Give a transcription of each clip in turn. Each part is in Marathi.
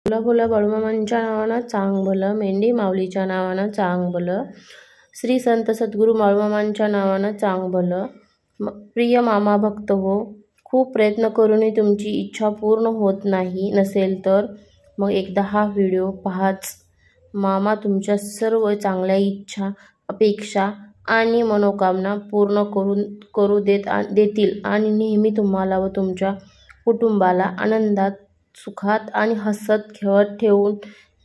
फुलं फुलं बाळूमामांच्या नावानं चांग भलं, मेंढी माऊलीच्या नावानं चांग भलं, श्री संत सद्गुरू बाळूमामांच्या नावानं चांग भलं. प्रिय मामा भक्त हो, खूप प्रयत्न करूनही तुमची इच्छा पूर्ण होत नाही नसेल तर मग एकदा हा व्हिडिओ पहाच. मामा तुमच्या सर्व चांगल्या इच्छा, अपेक्षा आणि मनोकामना पूर्ण करू देतील आणि नेहमी तुम्हाला व तुमच्या कुटुंबाला आनंदात, सुखात आणि हसत खेळत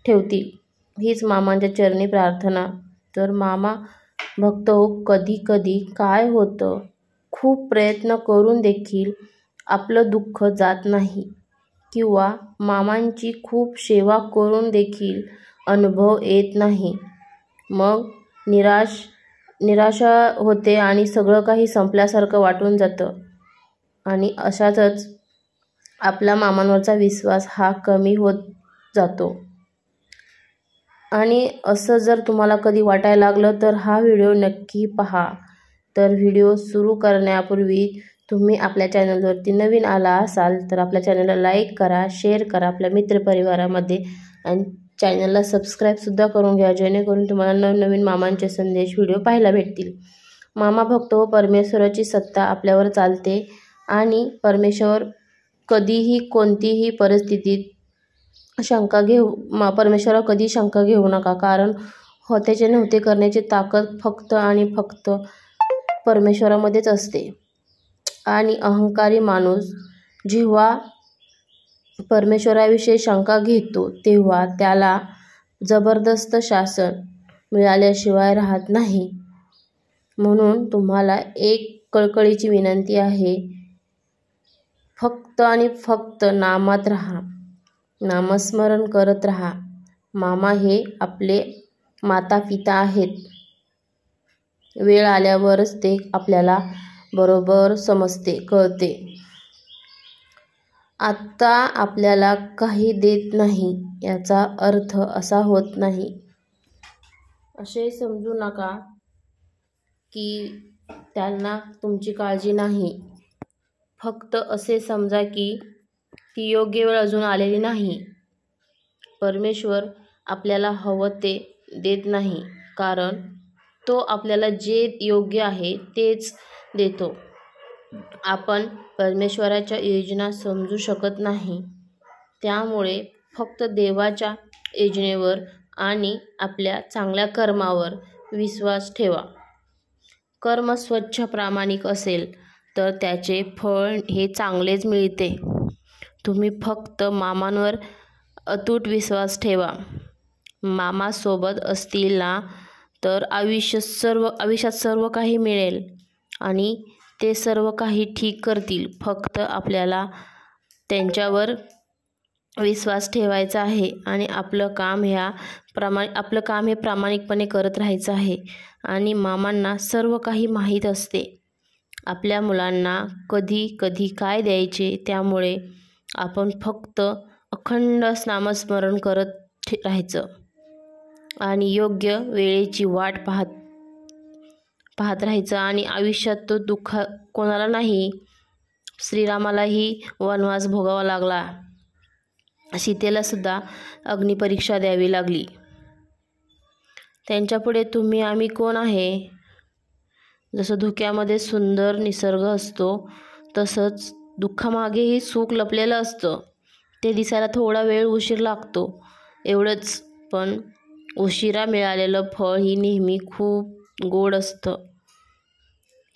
ठेवतील हीच मामांच्या चरणी प्रार्थना. तर मामा भक्त हो, कधी कधी काय होतं, खूप प्रयत्न करून देखील आपलं दुःख जात नाही किंवा मामांची खूप सेवा करून देखील अनुभव येत नाही. मग निराशा होते आणि सगळं काही संपल्यासारखं वाटून जातं आणि अशातच आपला मामांवरचा विश्वास हा कमी होत जातो. आणि असं जर तुम्हाला कधी वाटायला लागलं तर हा व्हिडिओ नक्की पहा. तर व्हिडिओ सुरू करण्यापूर्वी तुम्ही आपल्या चॅनलवरती नवीन आला असाल तर आपल्या चॅनलला लाईक करा, शेअर करा आपल्या मित्रपरिवारामध्ये आणि चॅनलला सबस्क्राईबसुद्धा करून घ्या, जेणेकरून तुम्हाला नवनवीन मामांचे संदेश व्हिडिओ पाहायला भेटतील. मामा भक्त हो, परमेश्वराची सत्ता आपल्यावर चालते आणि परमेश्वर कधीही कोणतीही परिस्थितीत परमेश्वरावर कधी शंका घेऊ नका, कारण होत्याचे नव्हते करण्याची ताकद फक्त आणि फक्त परमेश्वरामध्येच असते. आणि अहंकारी माणूस जेव्हा परमेश्वराविषयी शंका घेतो तेव्हा त्याला जबरदस्त शासन मिळाल्याशिवाय राहत नाही. म्हणून तुम्हाला एक कळकळीची विनंती आहे, फक्त आणि फक्त नामात राहा, नामस्मरण करत राहा. मामा हे आपले माता पिता आहेत. वेळ आल्यावरच ते आपल्याला बरोबर समजते, कळते. आत्ता आपल्याला काही देत नाही याचा अर्थ असा होत नाही. असे समजू नका की त्यांना तुमची काळजी नाही. फक्त असे समजा की ती योग्य वेळ अजून आलेली नाही. परमेश्वर आपल्याला हवं ते देत नाही, कारण तो आपल्याला जे योग्य आहे तेच देतो. आपण परमेश्वराच्या योजना समजू शकत नाही. त्यामुळे फक्त देवाच्या योजनेवर आणि आपल्या चांगल्या कर्मावर विश्वास ठेवा. कर्म स्वच्छ प्रामाणिक असेल तर त्याचे फळ हे चांगलेच मिळते. तुम्ही फक्त मामांवर अतूट विश्वास ठेवा. मामा सोबत असतील ना तर आयुष्यात सर्व काही मिळेल आणि ते सर्व काही ठीक करतील. फक्त आपल्याला त्यांच्यावर विश्वास ठेवायचा आहे आणि आपलं काम हे प्रामाणिकपणे करत राहायचं आहे. आणि मामांना सर्व काही माहीत असते, आपल्या मुलांना कधी कधी काय द्यायचे. त्यामुळे आपण फक्त अखंड नामस्मरण करत राहायचं आणि योग्य वेळेची वाट पाहत राहायचं. आणि आयुष्यात तो दुःख कोणाला नाही. श्रीरामालाही वनवास भोगावा लागला, सीतेला सुद्धा अग्निपरीक्षा द्यावी लागली. त्यांच्यापुढे तुम्ही आम्ही कोण आहे. जसं धुक्यामध्ये सुंदर निसर्ग असतो तसंच दुःखामागेही सुख लपलेलं असतं. ते दिसायला थोडा वेळ उशीर लागतो एवढंच, पण उशिरा मिळालेलं फळ ही नेहमी खूप गोड असतं.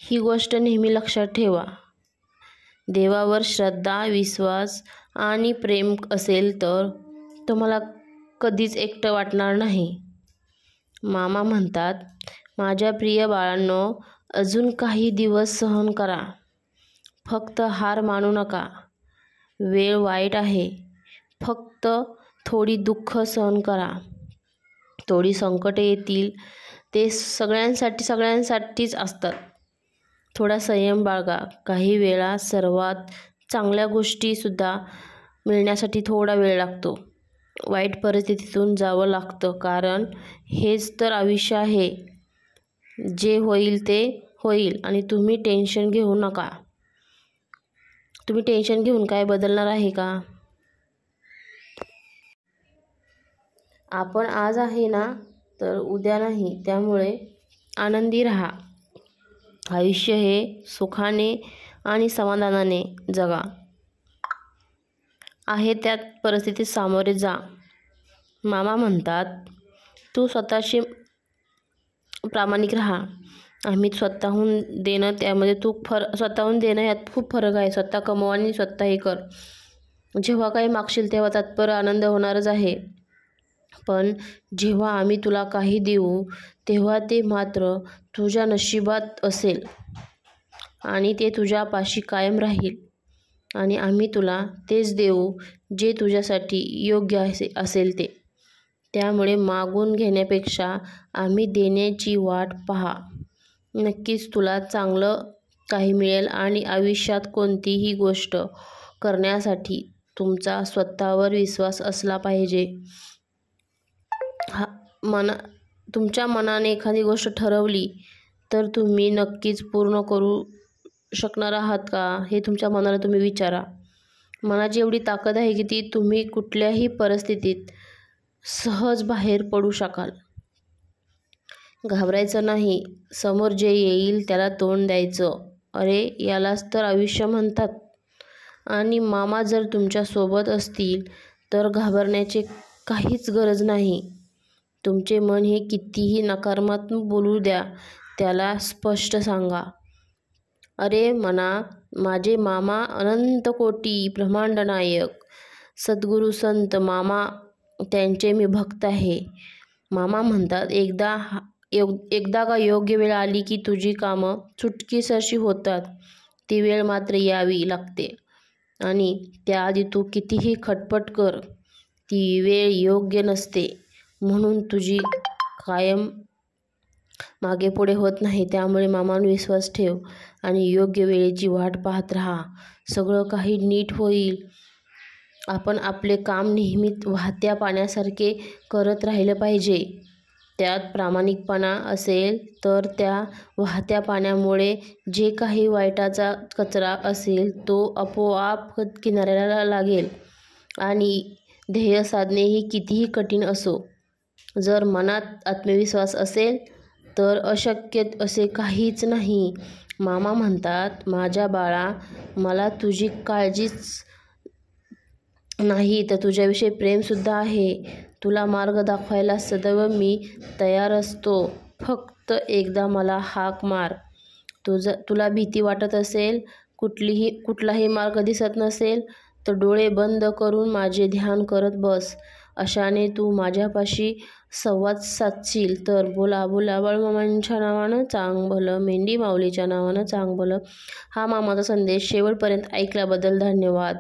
ही गोष्ट नेहमी लक्षात ठेवा. देवावर श्रद्धा, विश्वास आणि प्रेम असेल तर तुम्हाला कधीच एकटं वाटणार नाही. मामा म्हणतात, माझ्या प्रिय बाळांनो, अजून काही दिवस सहन करा. फक्त हार मानू नका. वेळ वाईट आहे. फक्त थोडी दुःख सहन करा. थोडी संकटे येतील, ते सगळ्यांसाठीच असतात. थोडा संयम बाळगा. काही वेळा सर्वात चांगल्या गोष्टीसुद्धा मिळण्यासाठी थोडा वेळ लागतो. वाईट परिस्थितीतून जावं लागतं, कारण हेच तर आयुष्य आहे. जे होईल ते होईल आणि तुम्ही टेन्शन घेऊ नका. तुम्ही टेन्शन घेऊन काय बदलणार आहे का? आपण आज आहे ना तर उद्या नाही, त्यामुळे आनंदी राहा. आयुष्य हे सुखाने आणि समाधानाने जगा. आहे त्यात परिस्थितीत सामोरे जा. मामा म्हणतात तू स्वतःशी प्रामाणिक राहा. आम्ही स्वतःहून देणं, त्यामध्ये स्वतःहून देणं यात खूप फरक आहे. स्वतः कमव आणि स्वतः हे कर. जेव्हा काही मागशील तेव्हा तात्पर्य आनंद होणारच आहे, पण जेव्हा आम्ही तुला काही देऊ तेव्हा ते मात्र तुझ्या नशिबात असेल आणि ते तुझ्यापाशी कायम राहील. आणि आम्ही तुला तेच देऊ जे तुझ्यासाठी योग्य असेल ते. त्यामुळे मागून घेण्यापेक्षा आम्ही देण्याची वाट पहा. नक्कीच तुला चांगलं काही मिळेल. आणि आयुष्यात कोणतीही गोष्ट करण्यासाठी तुमचा स्वतःवर विश्वास असला पाहिजे. तुमच्या मनाने एखादी गोष्ट ठरवली तर तुम्ही नक्कीच पूर्ण करू शकणार आहात का, हे तुमच्या मनाला तुम्ही विचारा. मनाची एवढी ताकद आहे की ती तुम्ही कुठल्याही परिस्थितीत सहज बाहेर पडू शकाल. घाबरायचं नाही. समोर जे येईल त्याला तोंड द्यायचं. अरे यालाच तर आयुष्य म्हणतात. आणि मामा जर तुमच्या सोबत असतील तर घाबरण्याची काहीच गरज नाही. तुमचे मन हे कितीही नकारात्मक बोलू द्या, त्याला स्पष्ट सांगा, अरे मना, माझे मामा अनंत कोटी ब्रह्मांड नायक सद्गुरू संत मामा, त्यांचे मी भक्त आहे. मामा म्हणतात एकदा का योग्य वेळ आली की तुझी कामं चुटकीसरशी होतात. ती वेळ मात्र यावी लागते आणि त्याआधी तू कितीही खटपट कर, ती वेळ योग्य नसते. म्हणून तुझी कायम मागे पुढे होत नाही. त्यामुळे मामांवर विश्वास ठेव आणि योग्य वेळेची वाट पाहत राहा. सगळं काही नीट होईल. आपण आपले काम नेहमी वाहत्या पाण्यासारखे करत राहिलं पाहिजे. त्यात प्रामाणिकपणा असेल तर त्या वाहत्या पाण्यामुळे जे काही वाईटाचा कचरा असेल तो आपोआप किनाऱ्याला लागेल. आणि ध्येय साधणे ही कितीही कठीण असो, जर मनात आत्मविश्वास असेल तर अशक्य असे काहीच नाही. मामा म्हणतात, माझ्या बाळा, मला तुझी काळजीच नाही तर तुझ्याविषयी प्रेमसुद्धा आहे. तुला मार्ग दाखवायला सदैव मी तयार असतो. फक्त एकदा मला हाक मार. तुला भीती वाटत असेल, कुठलाही मार्ग दिसत नसेल तर डोळे बंद करून माझे ध्यान करत बस. अशाने तू माझ्यापाशी संवाद साधशील तर बोला बोला बाळूमामांच्या नावानं चांग भलं, मेंढी माऊलीच्या नावानं चांग भलं. हा मामाचा संदेश शेवटपर्यंत ऐकल्याबद्दल धन्यवाद.